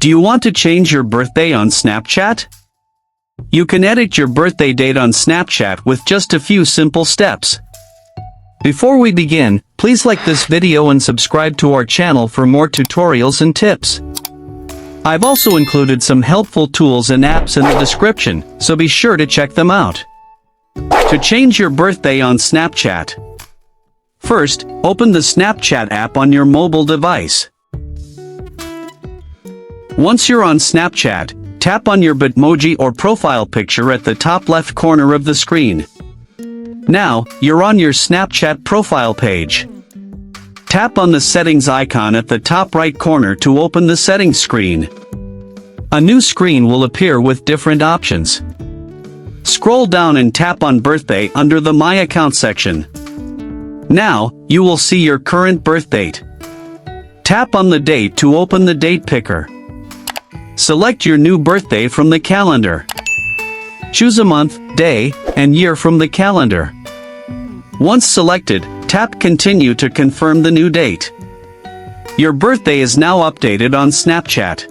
Do you want to change your birthday on Snapchat? You can edit your birthday date on Snapchat with just a few simple steps. Before we begin, please like this video and subscribe to our channel for more tutorials and tips. I've also included some helpful tools and apps in the description, so be sure to check them out. To change your birthday on Snapchat. First, open the Snapchat app on your mobile device. Once you're on Snapchat, tap on your Bitmoji or profile picture at the top left corner of the screen. Now, you're on your Snapchat profile page. Tap on the settings icon at the top right corner to open the settings screen. A new screen will appear with different options. Scroll down and tap on birthday under the My Account section. Now, you will see your current birth date. Tap on the date to open the date picker. Select your new birthday from the calendar. Choose a month, day, and year from the calendar. Once selected, tap Continue to confirm the new date. Your birthday is now updated on Snapchat.